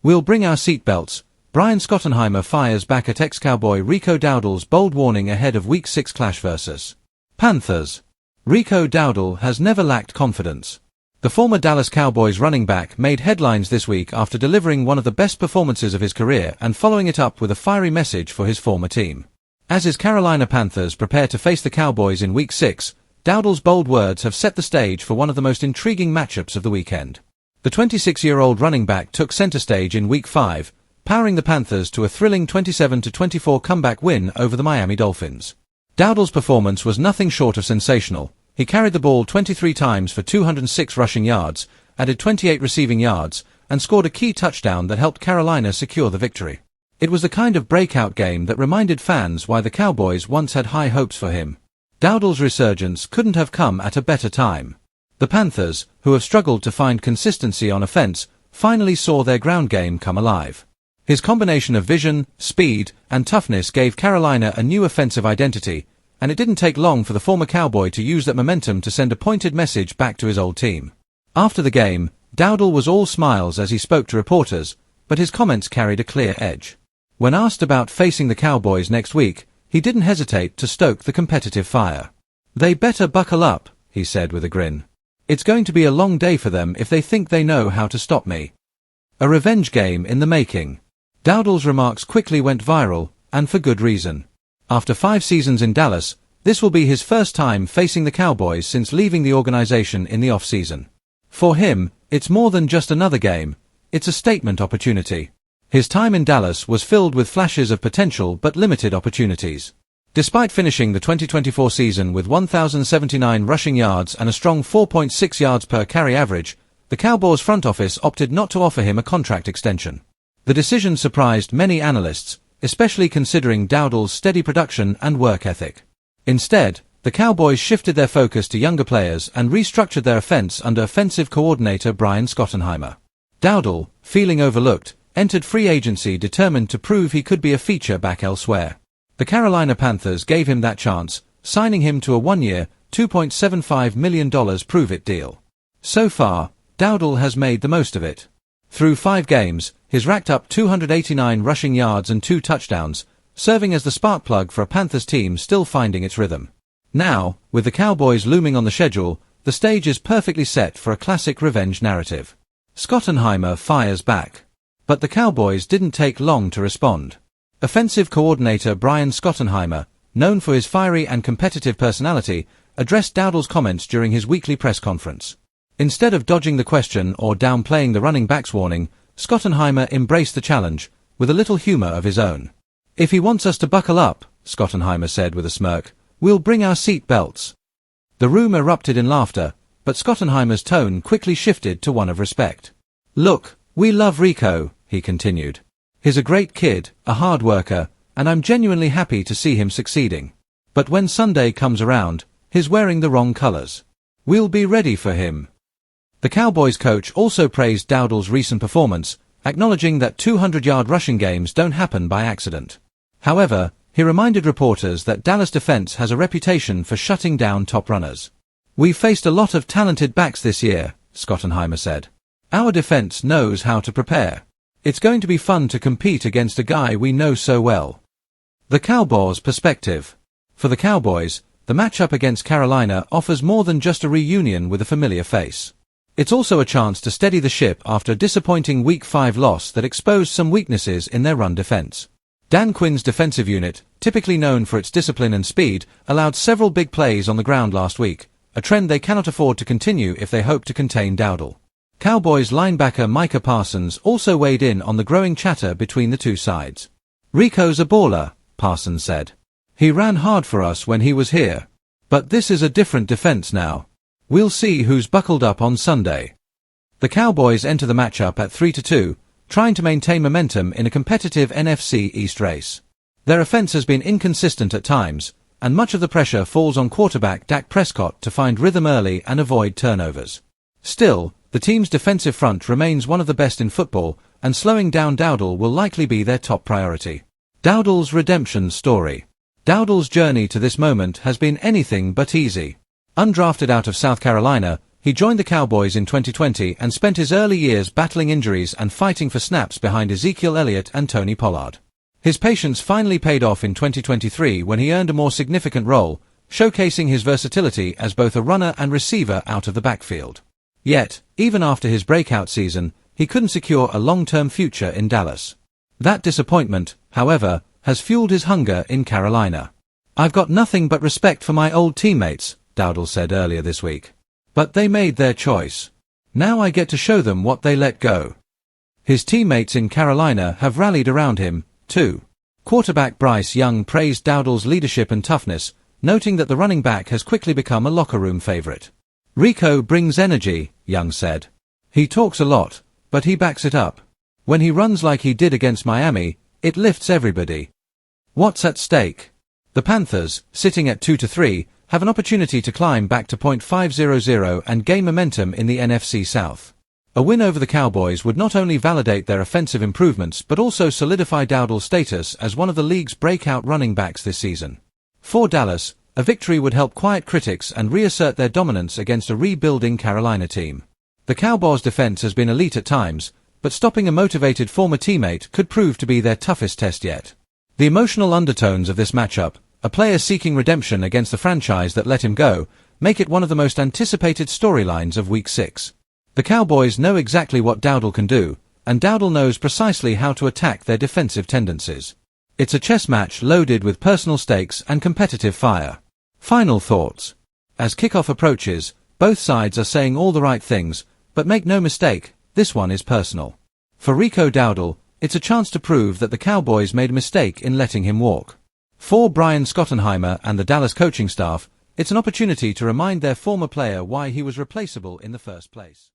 We'll bring our seatbelts. Brian Schottenheimer fires back at ex-Cowboy Rico Dowdle's bold warning ahead of Week 6 clash versus Panthers. Rico Dowdle has never lacked confidence. The former Dallas Cowboys running back made headlines this week after delivering one of the best performances of his career and following it up with a fiery message for his former team. As his Carolina Panthers prepare to face the Cowboys in Week 6, Dowdle's bold words have set the stage for one of the most intriguing matchups of the weekend. The 26-year-old running back took center stage in Week 5, powering the Panthers to a thrilling 27-24 comeback win over the Miami Dolphins. Dowdle's performance was nothing short of sensational. He carried the ball 23 times for 206 rushing yards, added 28 receiving yards, and scored a key touchdown that helped Carolina secure the victory. It was the kind of breakout game that reminded fans why the Cowboys once had high hopes for him. Dowdle's resurgence couldn't have come at a better time. The Panthers, who have struggled to find consistency on offense, finally saw their ground game come alive. His combination of vision, speed, and toughness gave Carolina a new offensive identity, and it didn't take long for the former Cowboy to use that momentum to send a pointed message back to his old team. After the game, Dowdle was all smiles as he spoke to reporters, but his comments carried a clear edge. When asked about facing the Cowboys next week, he didn't hesitate to stoke the competitive fire. "They better buckle up," he said with a grin. "It's going to be a long day for them if they think they know how to stop me." A revenge game in the making. Dowdle's remarks quickly went viral, and for good reason. After 5 seasons in Dallas, this will be his first time facing the Cowboys since leaving the organization in the off-season. For him, it's more than just another game, it's a statement opportunity. His time in Dallas was filled with flashes of potential but limited opportunities. Despite finishing the 2024 season with 1,079 rushing yards and a strong 4.6 yards per carry average, the Cowboys front office opted not to offer him a contract extension. The decision surprised many analysts, especially considering Dowdle's steady production and work ethic. Instead, the Cowboys shifted their focus to younger players and restructured their offense under offensive coordinator Brian Schottenheimer. Dowdle, feeling overlooked, entered free agency determined to prove he could be a feature back elsewhere. The Carolina Panthers gave him that chance, signing him to a 1-year, $2.75 million prove-it deal. So far, Dowdle has made the most of it. Through 5 games, he's racked up 289 rushing yards and 2 touchdowns, serving as the spark plug for a Panthers team still finding its rhythm. Now, with the Cowboys looming on the schedule, the stage is perfectly set for a classic revenge narrative. Schottenheimer fires back. But the Cowboys didn't take long to respond. Offensive coordinator Brian Schottenheimer, known for his fiery and competitive personality, addressed Dowdle's comments during his weekly press conference. Instead of dodging the question or downplaying the running back's warning, Schottenheimer embraced the challenge, with a little humor of his own. "If he wants us to buckle up," Schottenheimer said with a smirk, "we'll bring our seat belts." The room erupted in laughter, but Schottenheimer's tone quickly shifted to one of respect. "Look, we love Rico," he continued. "He's a great kid, a hard worker, and I'm genuinely happy to see him succeeding. But when Sunday comes around, he's wearing the wrong colors. We'll be ready for him." The Cowboys coach also praised Dowdle's recent performance, acknowledging that 200-yard rushing games don't happen by accident. However, he reminded reporters that Dallas defense has a reputation for shutting down top runners. "We've faced a lot of talented backs this year," Schottenheimer said. "Our defense knows how to prepare. It's going to be fun to compete against a guy we know so well." The Cowboys' perspective. For the Cowboys, the matchup against Carolina offers more than just a reunion with a familiar face. It's also a chance to steady the ship after a disappointing Week 5 loss that exposed some weaknesses in their run defense. Dan Quinn's defensive unit, typically known for its discipline and speed, allowed several big plays on the ground last week, a trend they cannot afford to continue if they hope to contain Dowdle. Cowboys linebacker Micah Parsons also weighed in on the growing chatter between the two sides. "Rico's a baller," Parsons said. "He ran hard for us when he was here. But this is a different defense now. We'll see who's buckled up on Sunday." The Cowboys enter the matchup at 3-2, trying to maintain momentum in a competitive NFC East race. Their offense has been inconsistent at times, and much of the pressure falls on quarterback Dak Prescott to find rhythm early and avoid turnovers. Still, the team's defensive front remains one of the best in football, and slowing down Dowdle will likely be their top priority. Dowdle's redemption story. Dowdle's journey to this moment has been anything but easy. Undrafted out of South Carolina, He joined the Cowboys in 2020 and spent his early years battling injuries and fighting for snaps behind Ezekiel Elliott and Tony Pollard. His patience finally paid off in 2023 when he earned a more significant role, showcasing his versatility as both a runner and receiver out of the backfield. Yet, even after his breakout season, he couldn't secure a long-term future in Dallas. That disappointment, however, has fueled his hunger in Carolina. "I've got nothing but respect for my old teammates," Dowdle said earlier this week. "But they made their choice. Now I get to show them what they let go." His teammates in Carolina have rallied around him, too. Quarterback Bryce Young praised Dowdle's leadership and toughness, noting that the running back has quickly become a locker room favorite. "Rico brings energy," Young said. "He talks a lot, but he backs it up. When he runs like he did against Miami, it lifts everybody." What's at stake? The Panthers, sitting at 2-3, have an opportunity to climb back to .500 and gain momentum in the NFC South. A win over the Cowboys would not only validate their offensive improvements but also solidify Dowdle's status as one of the league's breakout running backs this season. For Dallas, a victory would help quiet critics and reassert their dominance against a rebuilding Carolina team. The Cowboys' defense has been elite at times, but stopping a motivated former teammate could prove to be their toughest test yet. The emotional undertones of this matchup, a player seeking redemption against the franchise that let him go, make it one of the most anticipated storylines of Week 6. The Cowboys know exactly what Dowdle can do, and Dowdle knows precisely how to attack their defensive tendencies. It's a chess match loaded with personal stakes and competitive fire. Final thoughts. As kickoff approaches, both sides are saying all the right things, but make no mistake, this one is personal. For Rico Dowdle, it's a chance to prove that the Cowboys made a mistake in letting him walk. For Brian Schottenheimer and the Dallas coaching staff, it's an opportunity to remind their former player why he was replaceable in the first place.